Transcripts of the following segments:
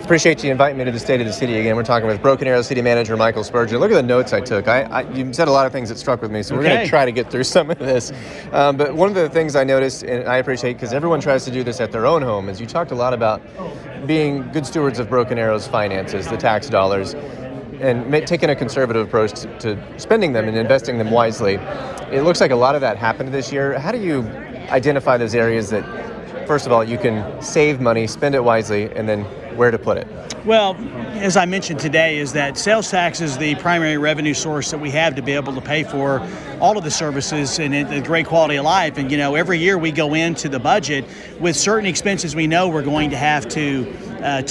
Appreciate you inviting me to the State of the City again. We're talking with Broken Arrow City Manager Michael Spurgeon. Look at the notes I took. You said a lot of things that struck with me, so we're going to try to get through some of this. But one of the things I noticed, and I appreciate because everyone tries to do this at their own home, is you talked a lot about being good stewards of Broken Arrow's finances, the tax dollars, and taking a conservative approach to spending them and investing them wisely. It looks like a lot of that happened this year. How do you identify those areas that, first of all, you can save money, spend it wisely, and then where to put it? Well, as I mentioned today, is that sales tax is the primary revenue source that we have to be able to pay for all of the services and the great quality of life. And, every year we go into the budget with certain expenses we know we're going to have to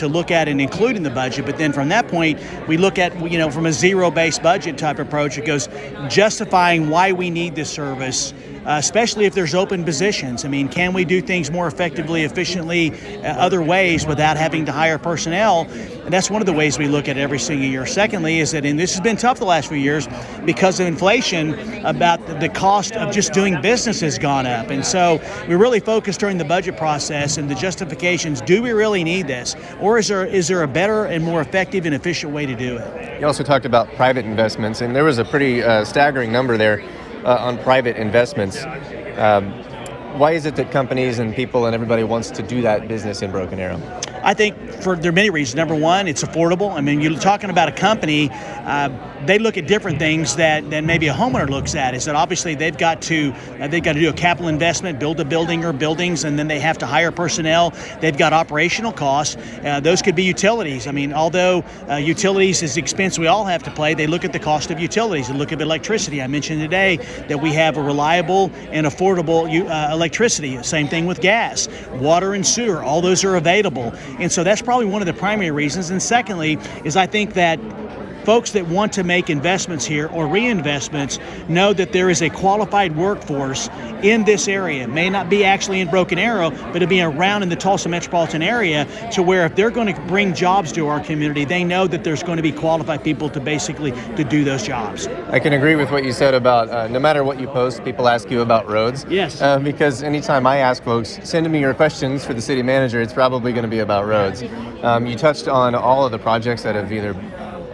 look at and include in the budget. But then from that point, we look at, from a zero-based budget type approach, it goes justifying why we need this service, especially if there's open positions. I mean, can we do things more effectively, efficiently, other ways without having to hire personnel? And that's one of the ways we look at it every single year. Secondly, is that, and this has been tough the last few years because of inflation, about the cost of just doing business has gone up. And so we really focus during the budget process and the justifications. Do we really need this? Or is there a better and more effective and efficient way to do it? You also talked about private investments, and there was a pretty staggering number there on private investments. Why is it that companies and people and everybody wants to do that business in Broken Arrow? I think there are many reasons. Number one, it's affordable. I mean, you're talking about a company, they look at different things than maybe a homeowner looks at. Is that obviously they've got to do a capital investment, build a building or buildings, and then they have to hire personnel. They've got operational costs. Those could be utilities. I mean, although utilities is the expense we all have to pay, they look at the cost of utilities. They look at electricity. I mentioned today that we have a reliable and affordable electricity. Same thing with gas, water and sewer. All those are available. And so that's probably one of the primary reasons. And secondly, is I think that folks that want to make investments here or reinvestments know that there is a qualified workforce in this area. It may not be actually in Broken Arrow, but it'll be around in the Tulsa metropolitan area, to where if they're going to bring jobs to our community, they know that there's going to be qualified people to do those jobs. I can agree with what you said about no matter what you post, people ask you about roads. Yes. Because anytime I ask folks, send me your questions for the city manager, it's probably going to be about roads. You touched on all of the projects that have either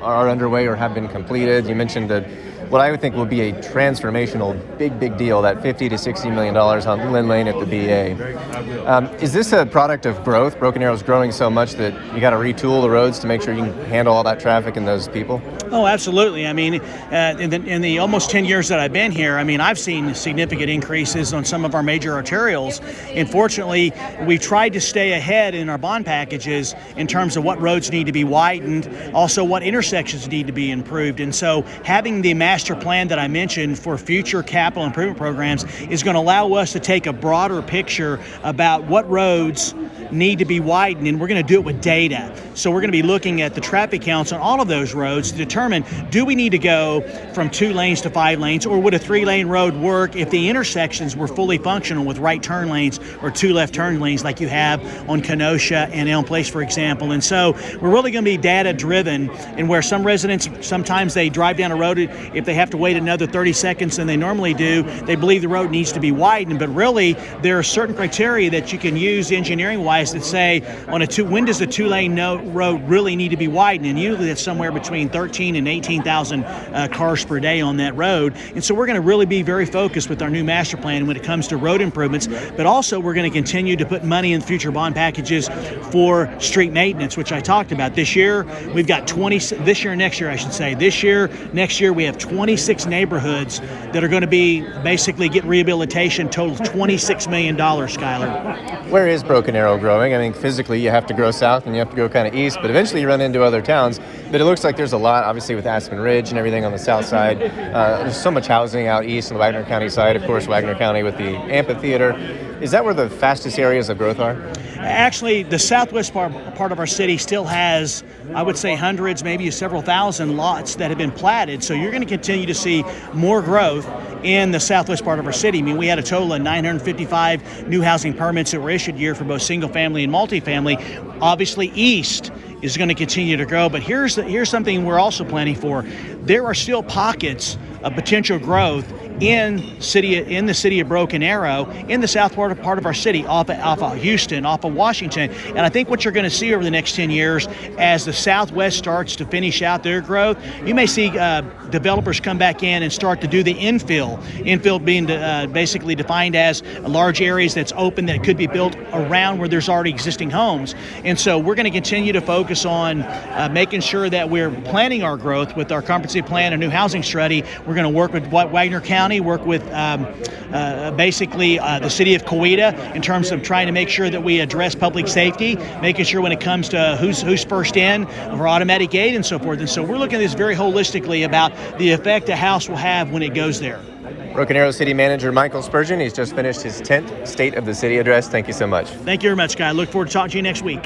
are underway or have been completed. You mentioned that what I would think will be a transformational big deal, that $50 to $60 million on Lynn Lane at the BA. Is this a product of growth? Broken Arrow's growing so much that you got to retool the roads to make sure you can handle all that traffic and those people? Oh, absolutely. I mean, in the almost 10 years that I've been here, I mean, I've seen significant increases on some of our major arterials. And fortunately, we tried to stay ahead in our bond packages in terms of what roads need to be widened, also what intersections need to be improved. And so having the master plan that I mentioned for future capital improvement programs is going to allow us to take a broader picture about what roads need to be widened, and we're going to do it with data. So we're going to be looking at the traffic counts on all of those roads to determine, do we need to go from 2 lanes to 5 lanes, or would a 3-lane road work if the intersections were fully functional with right turn lanes or 2 left turn lanes like you have on Kenosha and Elm Place, for example. And so we're really going to be data driven, and where some residents, sometimes they drive down a road, if they have to wait another 30 seconds than they normally do, they believe the road needs to be widened. But really, there are certain criteria that you can use engineering-wise that say, when does a 2-lane road really need to be widened? And usually it's somewhere between 13 and 18,000 cars per day on that road. And so we're going to really be very focused with our new master plan when it comes to road improvements. But also we're going to continue to put money in future bond packages for street maintenance, which I talked about. This year, we've got next year we have 26 neighborhoods that are going to be basically get rehabilitation, total $26 million, Skyler. Where is Broken Arrow growing? I mean, physically you have to go south and you have to go kind of east, but eventually you run into other towns. But it looks like there's a lot, obviously, with Aspen Ridge and everything on the south side. There's so much housing out east on the Wagner County side. Of course, Wagner County with the amphitheater. Is that where the fastest areas of growth are? Actually, the southwest part of our city still has, I would say, hundreds, maybe several thousand lots that have been platted. So you're going to continue to see more growth in the southwest part of our city. I mean, we had a total of 955 new housing permits that were issued here for both single family and multifamily. Obviously, east is going to continue to grow, but here's something we're also planning for. There are still pockets of potential growth in the city of Broken Arrow, in the south part of our city, off of Houston, off of Washington. And I think what you're going to see over the next 10 years, as the Southwest starts to finish out their growth, you may see developers come back in and start to do the infill. Infill being basically defined as large areas that's open that could be built around where there's already existing homes. And so we're going to continue to focus on making sure that we're planning our growth with our comprehensive plan and new housing strategy. We're going to work with Wagner County, work with basically the city of Coweta in terms of trying to make sure that we address public safety, making sure when it comes to who's first in for automatic gate and so forth. And so we're looking at this very holistically about the effect a house will have when it goes there. Broken Arrow City Manager Michael Spurgeon, he's just finished his 10th State of the City address. Thank you so much. Thank you very much, Sky. I look forward to talking to you next week.